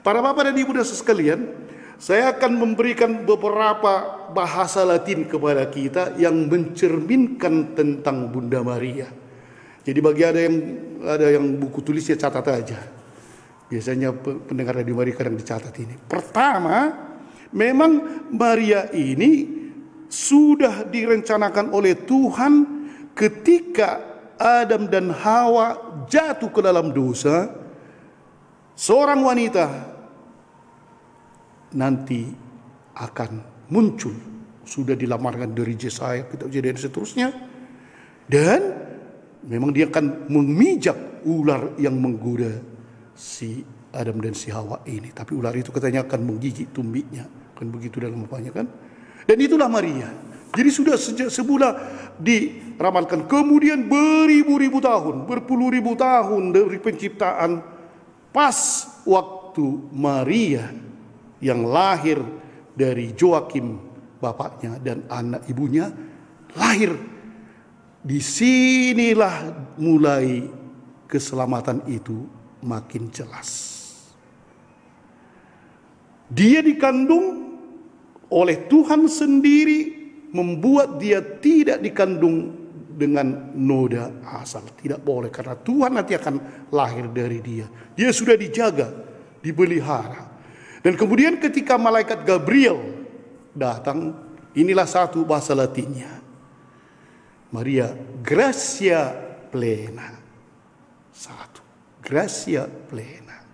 Para bapak dan ibu dan sekalian, saya akan memberikan beberapa bahasa Latin kepada kita yang mencerminkan tentang Bunda Maria. Jadi bagi ada yang buku tulisnya catat aja. Biasanya pendengar Radio Maria kadang dicatat ini. Pertama, memang Maria ini sudah direncanakan oleh Tuhan ketika Adam dan Hawa jatuh ke dalam dosa. Seorang wanita nanti akan muncul, sudah dilamarkan dari Yesaya, kitab Kejadian seterusnya, dan memang dia akan memijak ular yang menggoda si Adam dan si Hawa ini. Tapi ular itu katanya akan menggigit tumbiknya, kan begitu dalam apanya kan? Dan itulah Maria. Jadi sudah sejak semula diramalkan. Kemudian beribu-ribu tahun, berpuluh-ribu tahun dari penciptaan, pas waktu Maria yang lahir dari Joakim bapaknya dan anak ibunya lahir, disinilah mulai keselamatan itu makin jelas. Dia dikandung oleh Tuhan sendiri, membuat dia tidak dikandung dengan noda asal. Tidak boleh, karena Tuhan nanti akan lahir dari dia. Dia sudah dijaga, dipelihara. Dan kemudian ketika malaikat Gabriel datang, inilah satu bahasa Latinnya. Maria gratia plena. Satu, gratia plena.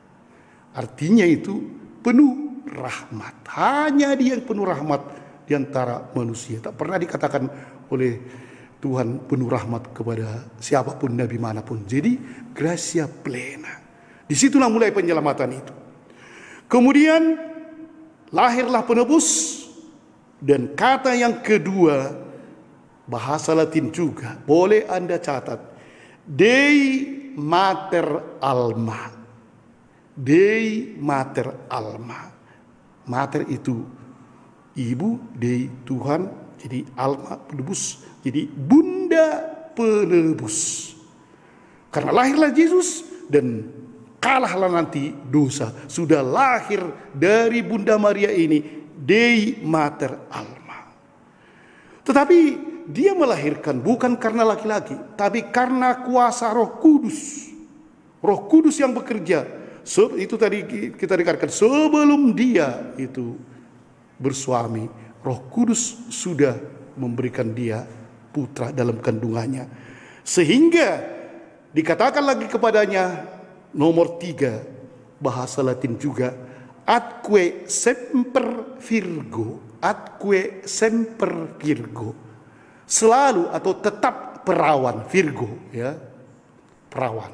Artinya itu penuh rahmat. Hanya dia yang penuh rahmat di antara manusia. Tak pernah dikatakan oleh Tuhan penuh rahmat kepada siapapun, nabi manapun. Jadi gratia plena. Disitulah mulai penyelamatan itu. Kemudian lahirlah penebus. Dan kata yang kedua, bahasa Latin juga, boleh Anda catat, Dei Mater Alma. Dei Mater Alma. Mater itu ibu, Dei Tuhan, jadi Alma penebus, jadi Bunda penebus. Karena lahirlah Yesus dan kalahlah nanti dosa. Sudah lahir dari Bunda Maria ini, Dei Mater Alma. Tetapi dia melahirkan bukan karena laki-laki, tapi karena kuasa Roh Kudus. Roh Kudus yang bekerja. Itu tadi kita dengarkan, sebelum dia itu bersuami, Roh Kudus sudah memberikan dia putra dalam kandungannya. Sehingga dikatakan lagi kepadanya, nomor 3, bahasa Latin juga, atque semper Virgo. Atque semper Virgo. Selalu atau tetap perawan, Virgo, ya. Perawan.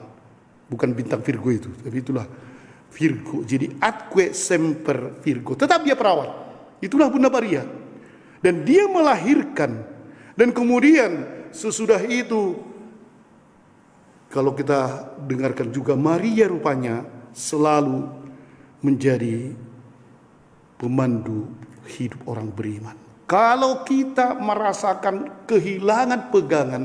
Bukan bintang Virgo itu, tapi itulah Virgo. Jadi atque semper Virgo. Tetap dia perawan. Itulah Bunda Maria. Dan dia melahirkan. Dan kemudian sesudah itu, kalau kita dengarkan juga, Maria rupanya selalu menjadi pemandu hidup orang beriman. Kalau kita merasakan kehilangan pegangan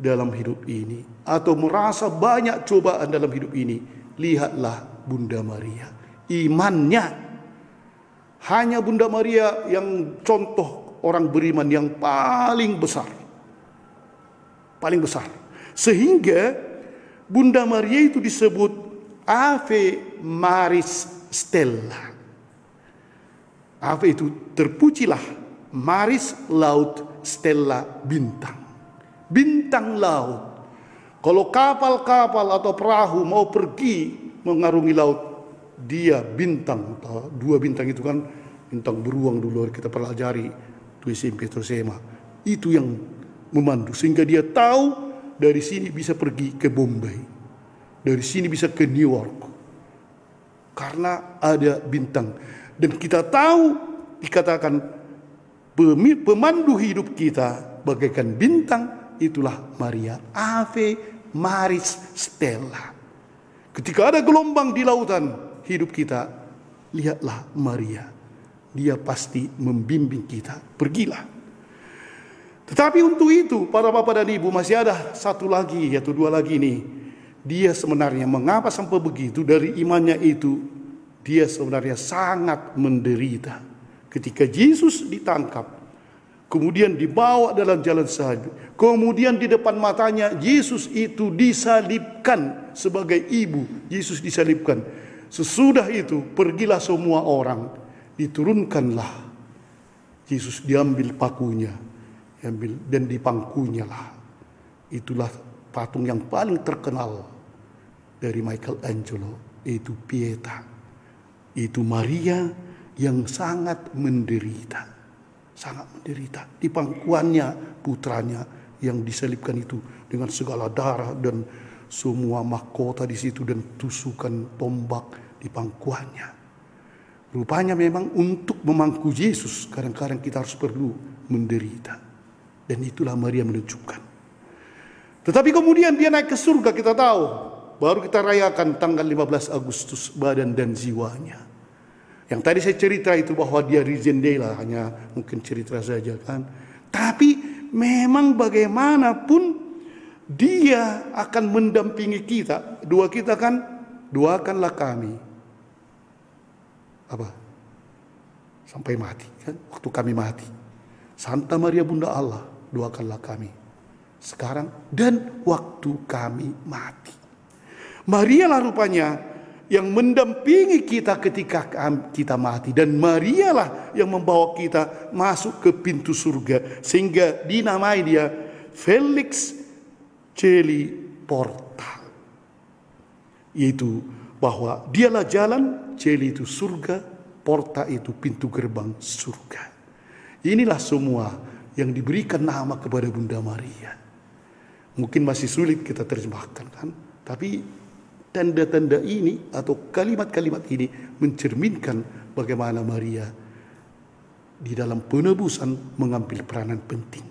dalam hidup ini, atau merasa banyak cobaan dalam hidup ini, lihatlah Bunda Maria. Imannya, hanya Bunda Maria yang contoh orang beriman yang paling besar. Paling besar. Sehingga Bunda Maria itu disebut Ave Maris Stella. Ave itu terpujilah, Maris laut, Stella bintang. Bintang laut. Kalau kapal-kapal atau perahu mau pergi mengarungi laut, dia bintang. 2 bintang itu kan bintang beruang dulu kita pelajari di SMP atau SMA. Itu yang memandu sehingga dia tahu dari sini bisa pergi ke Bombay, dari sini bisa ke New York, karena ada bintang. Dan kita tahu dikatakan pemandu hidup kita bagaikan bintang. Itulah Maria, Ave Maris Stella. Ketika ada gelombang di lautan hidup kita, lihatlah Maria. Dia pasti membimbing kita. Pergilah. Tetapi untuk itu, para bapak dan ibu, masih ada satu lagi, yaitu 2 lagi nih. Dia sebenarnya mengapa sampai begitu, dari imannya itu dia sebenarnya sangat menderita. Ketika Yesus ditangkap, kemudian dibawa dalam jalan salib, kemudian di depan matanya Yesus itu disalibkan sebagai ibu. Yesus disalibkan. Sesudah itu pergilah semua orang, diturunkanlah Yesus, diambil pakunya, dan dipangkunya lah. Itulah patung yang paling terkenal dari Michelangelo, yaitu Pieta. Itu Maria yang sangat menderita. Sangat menderita. Di pangkuannya putranya yang disalibkan itu dengan segala darah dan semua mahkota di situ dan tusukan tombak di pangkuannya. Rupanya memang untuk memangku Yesus kadang-kadang kita harus perlu menderita. Dan itulah Maria menunjukkan. Tetapi kemudian dia naik ke surga, kita tahu. Baru kita rayakan tanggal 15 Agustus badan dan jiwanya. Yang tadi saya cerita itu bahwa dia rijendela, hanya mungkin cerita saja kan. Tapi memang bagaimanapun dia akan mendampingi kita. Doa kita kan, doakanlah kami. Apa? Sampai mati kan, waktu kami mati. Santa Maria Bunda Allah, doakanlah kami sekarang dan waktu kami mati. Maria lah rupanya yang mendampingi kita ketika kita mati, dan Maria lah yang membawa kita masuk ke pintu surga, sehingga dinamai dia Felix Celi Porta, yaitu bahwa dialah jalan, Celi itu surga, Porta itu pintu gerbang surga. Inilah semua yang diberikan nama kepada Bunda Maria. Mungkin masih sulit kita terjemahkan kan, tapi tanda-tanda ini atau kalimat-kalimat ini mencerminkan bagaimana Maria di dalam penebusan mengambil peranan penting.